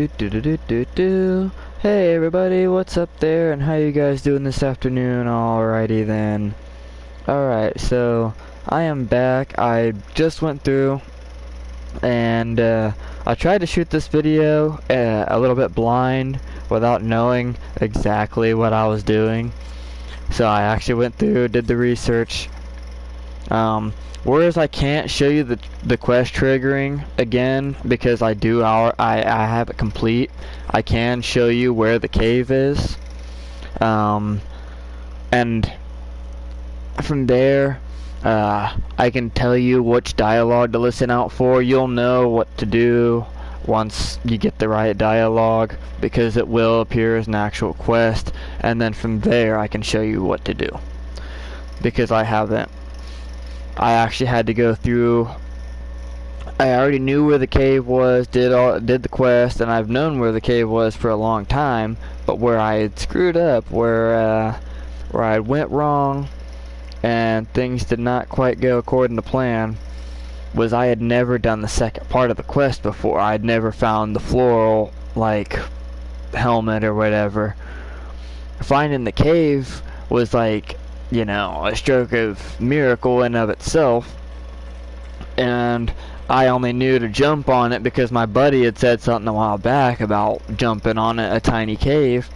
do. Hey everybody, what's up there and how you guys doing this afternoon? Alrighty then. Alright, so I am back. I just went through and I tried to shoot this video a little bit blind without knowing exactly what I was doing. So I actually went through, did the research. Whereas I can't show you the quest triggering again because I have it complete. I can show you where the cave is, and from there I can tell you which dialogue to listen out for. You'll know what to do once you get the right dialogue because it will appear as an actual quest, and then from there I can show you what to do because I actually had to go through. I already knew where the cave was, did the quest, and I've known where the cave was for a long time. But where I had screwed up, where I went wrong, and things did not quite go according to plan, was I had never done the second part of the quest before. I'd never found the floral helmet or whatever. Finding the cave was like, you know, a stroke of miracle in of itself, and I only knew to jump on it because my buddy had said something a while back about jumping on a tiny cave,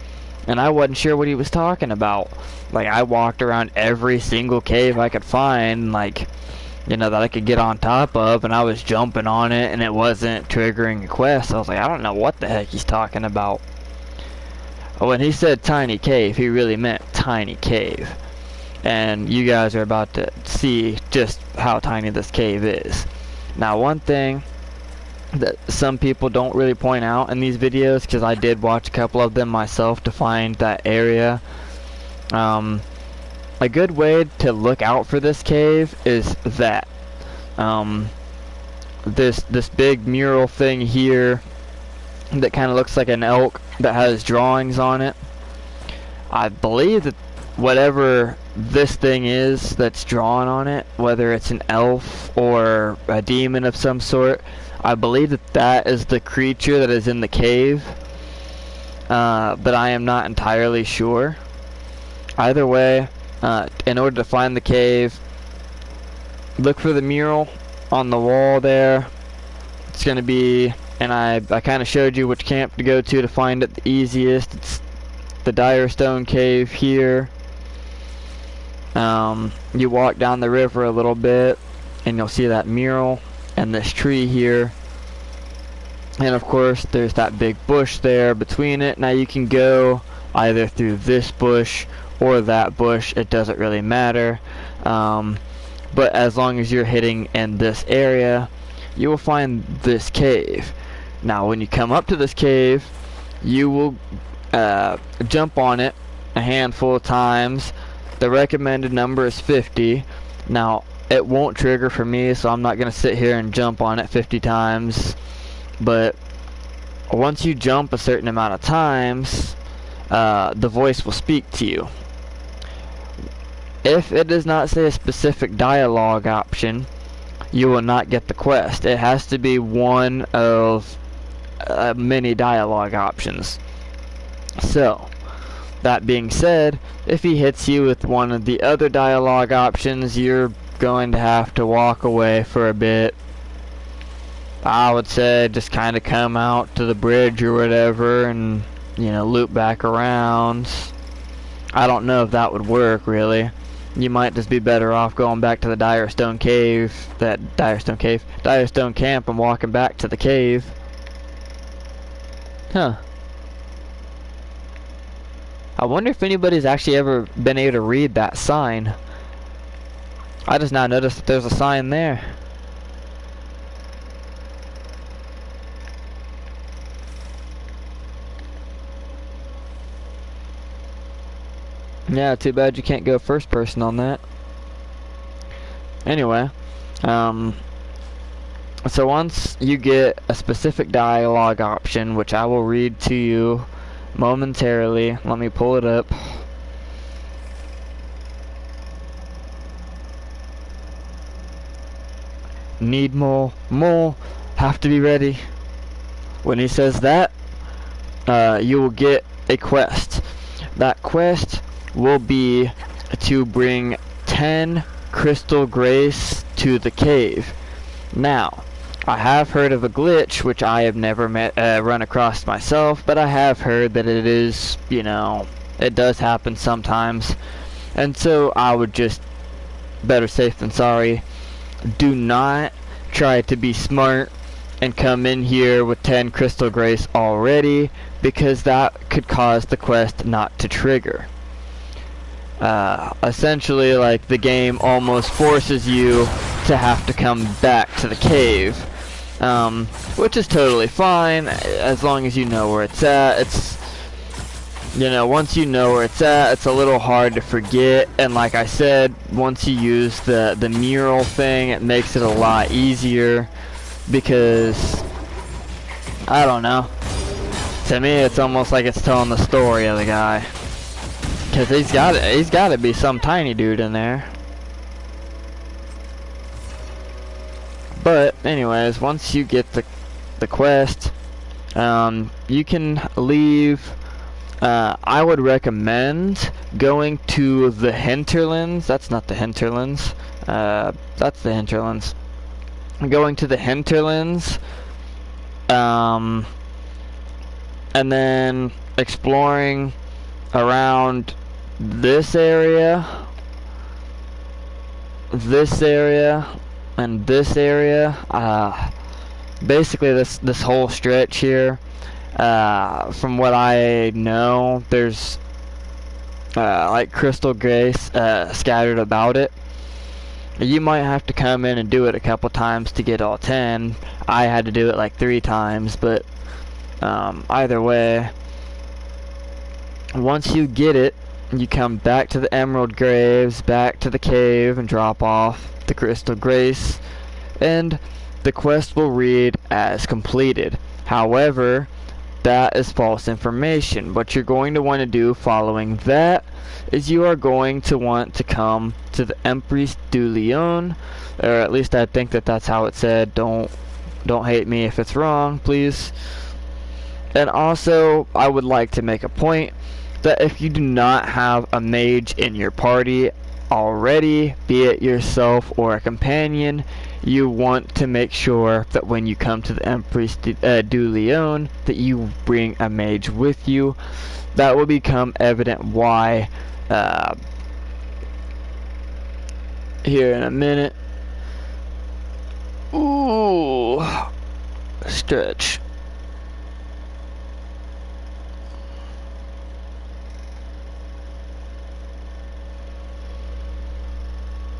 and I wasn't sure what he was talking about. Like, I walked around every single cave I could find, like, you know, that I could get on top of, and I was jumping on it, and it wasn't triggering a quest. I was like, I don't know what the heck he's talking about. When he said tiny cave, he really meant tiny cave. And you guys are about to see just how tiny this cave is. Now, one thing that some people don't really point out in these videos, because I did watch a couple of them myself to find that area, a good way to look out for this cave is that this big mural thing here that kind of looks like an elk that has drawings on it. I believe that whatever this thing is that's drawn on it, whether it's an elf or a demon of some sort, I believe that that is the creature that is in the cave, but I am not entirely sure. Either way, in order to find the cave, look for the mural on the wall there. It's going to be, and I kind of showed you which camp to go to find it the easiest. It's the Dire Stone Cave here. You walk down the river a little bit and you'll see that mural and this tree here, and of course there's that big bush there between it. Now you can go either through this bush or that bush, it doesn't really matter, but as long as you're hitting in this area, you will find this cave. Now when you come up to this cave, you will jump on it a handful of times. The recommended number is 50. Now, it won't trigger for me, so I'm not going to sit here and jump on it 50 times. But once you jump a certain amount of times, the voice will speak to you. If it does not say a specific dialogue option, you will not get the quest. It has to be one of many dialogue options. So, that being said, if he hits you with one of the other dialogue options, you're going to have to walk away for a bit. I would say just kind of come out to the bridge or whatever and, you know, loop back around. I don't know if that would work, really. You might just be better off going back to the Dire Stone Camp and walking back to the cave. Huh. I wonder if anybody's actually ever been able to read that sign. I just now noticed that there's a sign there. Yeah, too bad you can't go first person on that. Anyway, so once you get a specific dialogue option, which I will read to you momentarily, let me pull it up. Need more, have to be ready. When he says that, you will get a quest. That quest will be to bring 10 crystal grace to the cave. Now, I have heard of a glitch, which I have never run across myself, but I have heard that it is, you know, it does happen sometimes. And so I would just, better safe than sorry, do not try to be smart and come in here with 10 crystal grace already, because that could cause the quest not to trigger. Essentially, like, the game almost forces you to have to come back to the cave, which is totally fine as long as you know where it's at. It's, you know, once you know where it's at, it's a little hard to forget, and like I said, once you use the mural thing, it makes it a lot easier, because, I don't know, to me it's almost like it's telling the story of the guy. Because he's got to be some tiny dude in there. But anyways, once you get the quest, you can leave. I would recommend going to the hinterlands. That's not the hinterlands. That's the hinterlands. Going to the hinterlands, and then exploring around this area, and this area. Basically this whole stretch here. From what I know, there's like crystal grace scattered about it. You might have to come in and do it a couple times to get all 10. I had to do it like 3 times, but either way, once you get it, you come back to the emerald graves, back to the cave, and drop off the crystal grace, and the quest will read as completed. However, that is false information. What you're going to want to do following that is you are going to want to come to the Empress du Lion, or at least I think that that's how it said. Don't hate me if it's wrong, please. And also, I would like to make a point that if you do not have a mage in your party already, be it yourself or a companion, you want to make sure that when you come to the Empress du Lion, that you bring a mage with you. That will become evident why here in a minute. Ooh, stretch.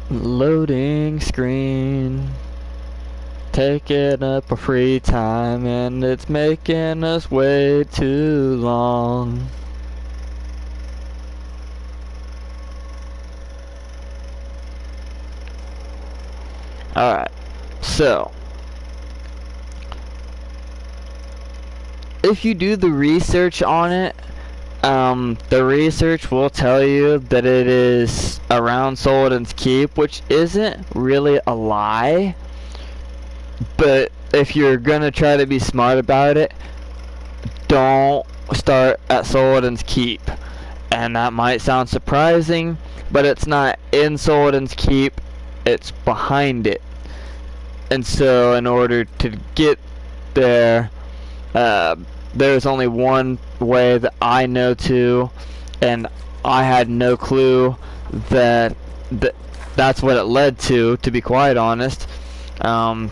Loading screen, taking up a free time, and it's making us wait too long. Alright, so if you do the research on it, the research will tell you that it is around Soladin's Keep, which isn't really a lie. But if you're gonna try to be smart about it, don't start at Soladin's Keep. And that might sound surprising, but it's not in Soladin's Keep, it's behind it. And so in order to get there, there's only one way that I know to, and I had no clue that that's what it led to be quite honest. For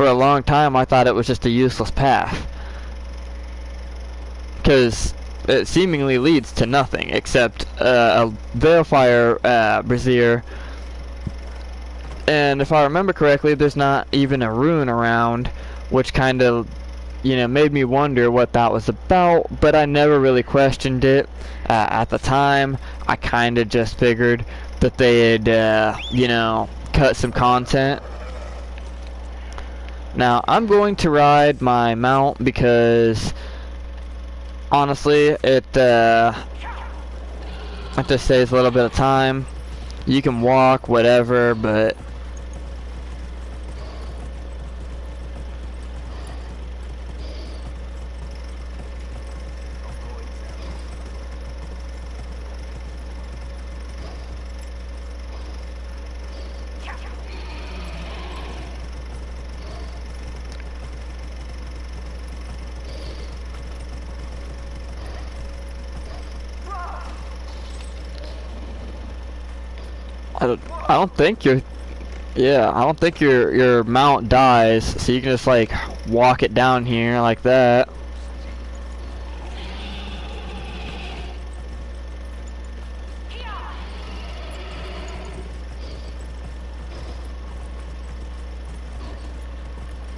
a long time I thought it was just a useless path, because it seemingly leads to nothing except a Veilfire brazier, and if I remember correctly, there's not even a rune around, which kind of, you know, made me wonder what that was about, but I never really questioned it. At the time, I kind of just figured that they had, you know, cut some content. Now, I'm going to ride my mount because, honestly, it just saves a little bit of time. You can walk, whatever, but I don't think your yeah, I don't think your mount dies, so you can just like walk it down here like that.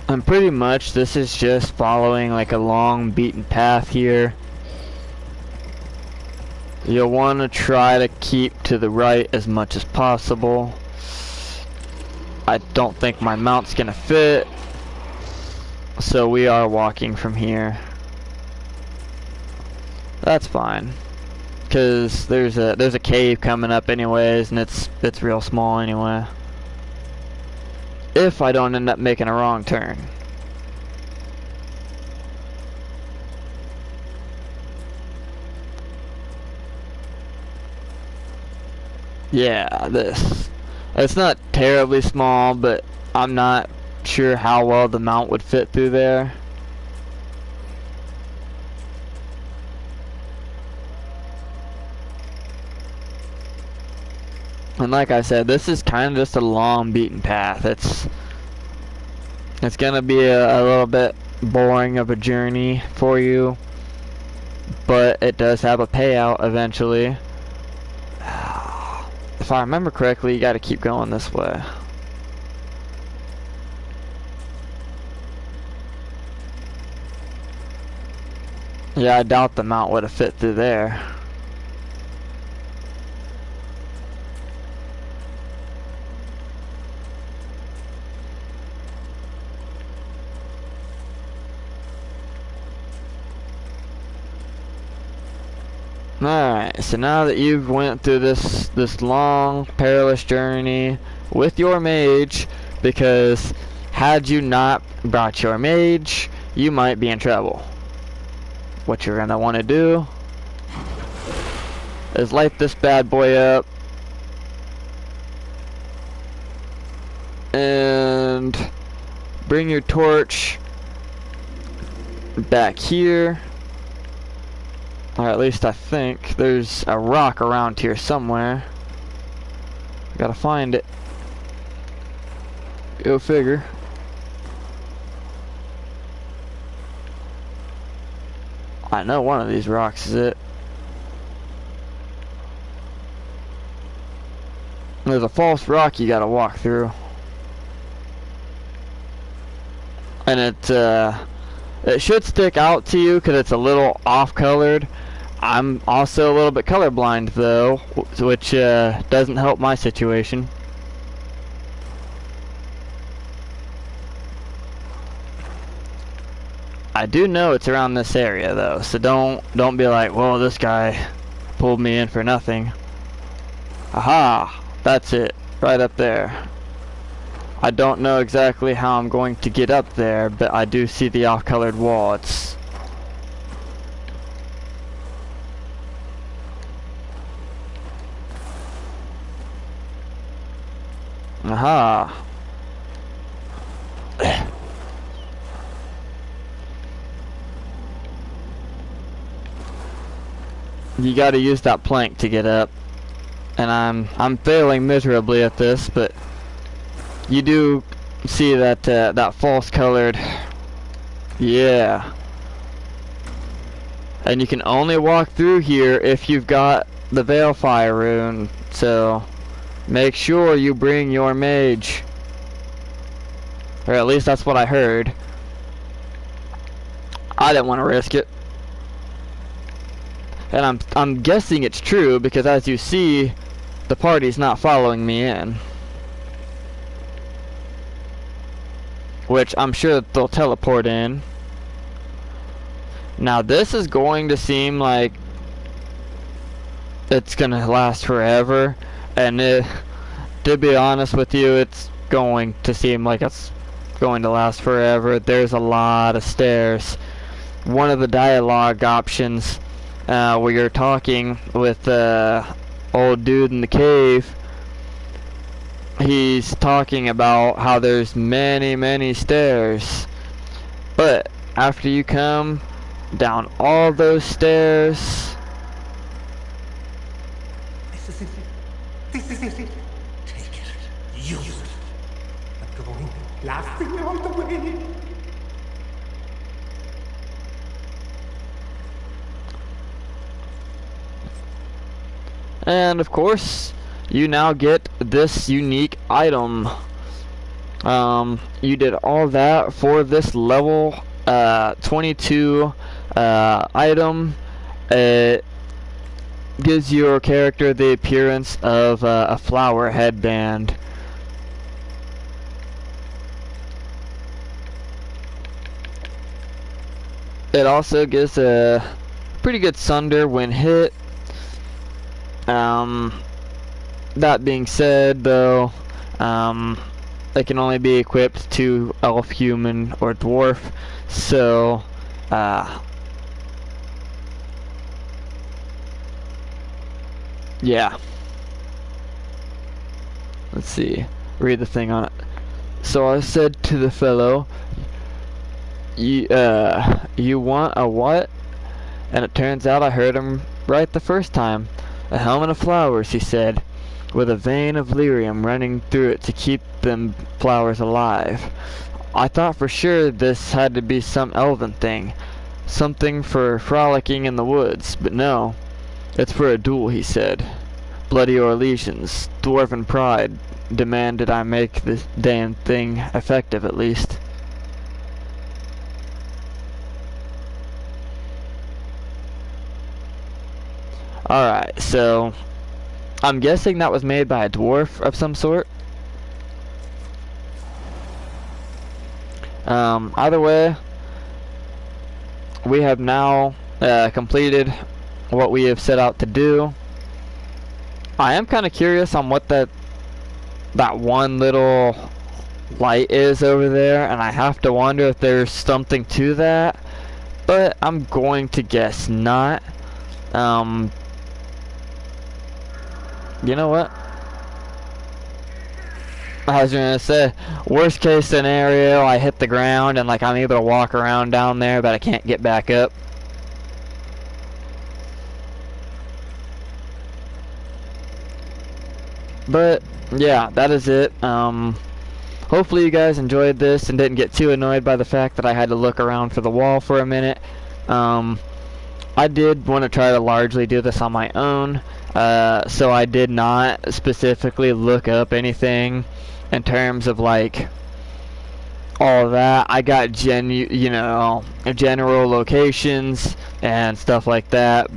And pretty much this is just following like a long beaten path here. You'll want to try to keep to the right as much as possible. I don't think my mount's gonna fit, so we are walking from here. That's fine, cause there's a cave coming up anyways, and it's real small anyway. If I don't end up making a wrong turn. Yeah, this. It's not terribly small, but I'm not sure how well the mount would fit through there. And like I said, this is kind of just a long beaten path. It's gonna be a little bit boring of a journey for you, but it does have a payout eventually. If I remember correctly, you gotta keep going this way. Yeah, I doubt the mount would have fit through there. Alright, so now that you've went through this long, perilous journey with your mage, because had you not brought your mage, you might be in trouble. What you're gonna want to do is light this bad boy up and bring your torch back here. Or at least I think there's a rock around here somewhere. Gotta find it. Go figure. I know one of these rocks is it. There's a false rock you gotta walk through. And it should stick out to you because it's a little off-colored. I'm also a little bit colorblind though, which doesn't help my situation. I do know it's around this area though, so don't be like, well, this guy pulled me in for nothing. Aha, that's it, right up there. I don't know exactly how I'm going to get up there, but I do see the off-colored wall. It's aha. You gotta use that plank to get up. And I'm failing miserably at this, but you do see that that false colored, yeah. And you can only walk through here if you've got the Veilfire rune, so make sure you bring your mage. Or at least that's what I heard. I didn't want to risk it. And I'm guessing it's true because as you see, the party's not following me in. Which I'm sure that they'll teleport in. Now this is going to seem like it's gonna last forever, and to be honest with you, it's going to seem like it's going to last forever. There's a lot of stairs. One of the dialogue options where you're talking with the old dude in the cave, he's talking about how there's many stairs, but after you come down all those stairs, used. But going laughing all the way. And of course, you now get this unique item. You did all that for this level 22 item. It gives your character the appearance of a flower headband. It also gives a pretty good sunder when hit. That being said, though, it can only be equipped to elf, human, or dwarf. So, yeah. Let's see. Read the thing on it. So I said to the fellow, you want a what? And it turns out I heard him right the first time. A helmet of flowers, he said, with a vein of lyrium running through it to keep them flowers alive. I thought for sure this had to be some elven thing, something for frolicking in the woods, but no. It's for a duel, he said. Bloody Orlesians, dwarven pride, demanded I make this damn thing effective at least. Alright, so I'm guessing that was made by a dwarf of some sort. Either way, we have now completed what we have set out to do. I am kind of curious on what that one little light is over there, and I have to wonder if there's something to that, but I'm going to guess not. You know what? I was gonna say, worst case scenario, I hit the ground and like I'm able to walk around down there, but I can't get back up. But yeah, that is it. Hopefully you guys enjoyed this and didn't get too annoyed by the fact that I had to look around for the wall for a minute. I did want to try to largely do this on my own, so I did not specifically look up anything in terms of like all that. I got general locations and stuff like that.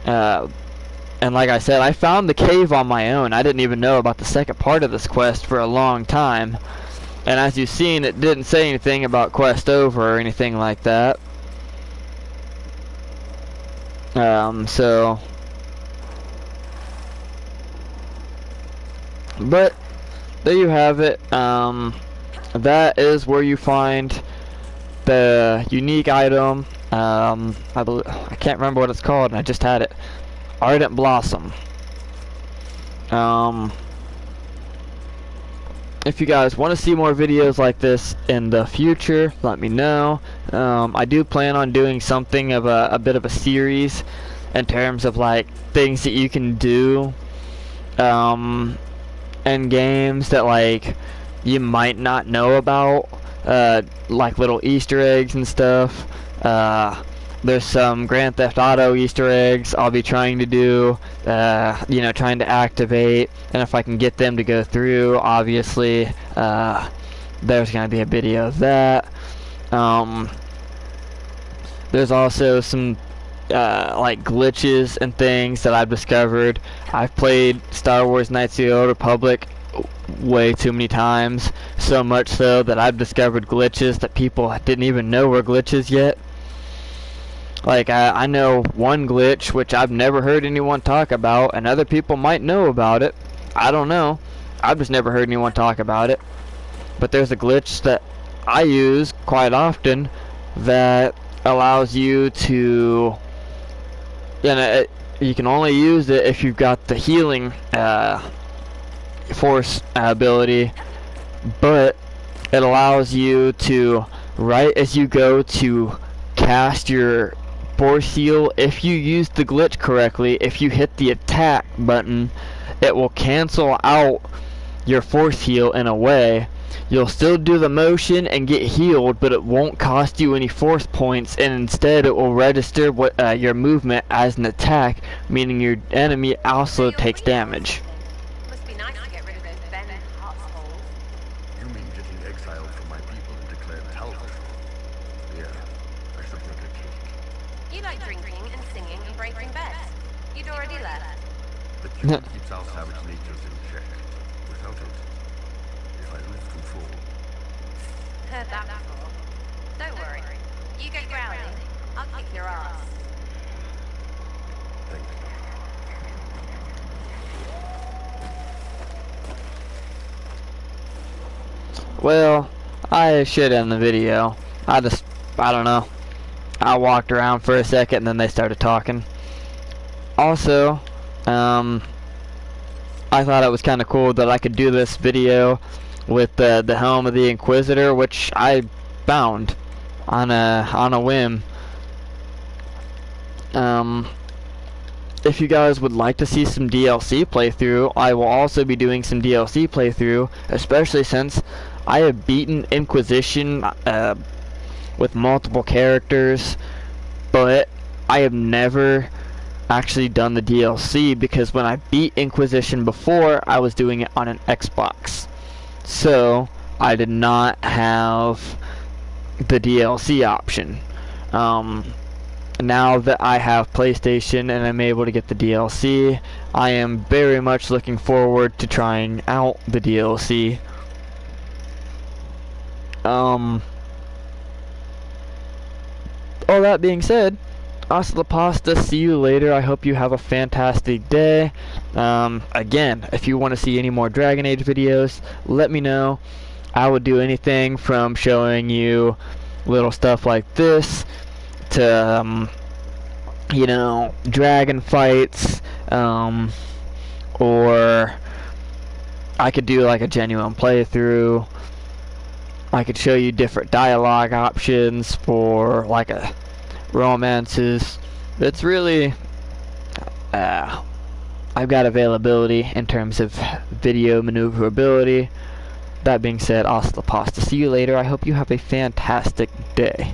And like I said, I found the cave on my own. I didn't even know about the second part of this quest for a long time. And as you've seen, it didn't say anything about quest over or anything like that. But there you have it. That is where you find the unique item. I can't remember what it's called, and I just had it. Ardent Blossom. If you guys want to see more videos like this in the future, let me know. I do plan on doing something of a bit of a series in terms of like things that you can do in games that like you might not know about, like little Easter eggs and stuff. There's some Grand Theft Auto Easter eggs I'll be trying to do, trying to activate, and if I can get them to go through, obviously, there's going to be a video of that. There's also some, like, glitches and things that I've discovered. I've played Star Wars Knights of the Old Republic way too many times, so much so that I've discovered glitches that people didn't even know were glitches yet. Like, I know one glitch, which I've never heard anyone talk about, and other people might know about it. I don't know. I've just never heard anyone talk about it. But there's a glitch that I use quite often that allows you to... you can only use it if you've got the healing force ability, but it allows you to, right as you go to cast your force seal, if you use the glitch correctly, if you hit the attack button, it will cancel out your force heal in a way. You'll still do the motion and get healed, but it won't cost you any force points, and instead it will register your movement as an attack, meaning your enemy also takes damage. Must be nice to get rid of those Ben assholes. You mean getting exiled from my people and declared Talbot? Yeah, I should make a cake. You like drinking and singing and breaking beds. You'd already left. The cure keeps our savage natures in check. Without it, if I lose control, Heard that before. Don't worry. You go growling. I'll kick your ass. thank you. Well, I should end the video. I don't know. I walked around for a second and then they started talking. Also, I thought it was kind of cool that I could do this video with the helm of the Inquisitor, which I found on a whim. If you guys would like to see some DLC playthrough, I will also be doing some DLC playthrough, especially since I have beaten Inquisition with multiple characters, but I have never actually done the DLC because when I beat Inquisition before, I was doing it on an Xbox. So I did not have the DLC option. Now that I have PlayStation and I'm able to get the DLC, I am very much looking forward to trying out the DLC. All that being said, hasta la pasta, see you later. I hope you have a fantastic day. Again, if you want to see any more Dragon Age videos, let me know. I would do anything from showing you little stuff like this to, you know, dragon fights, or I could do like a genuine playthrough. I could show you different dialogue options for like a romances. It's really I've got availability in terms of video maneuverability. That being said, hasta la pasta. See you later. I hope you have a fantastic day.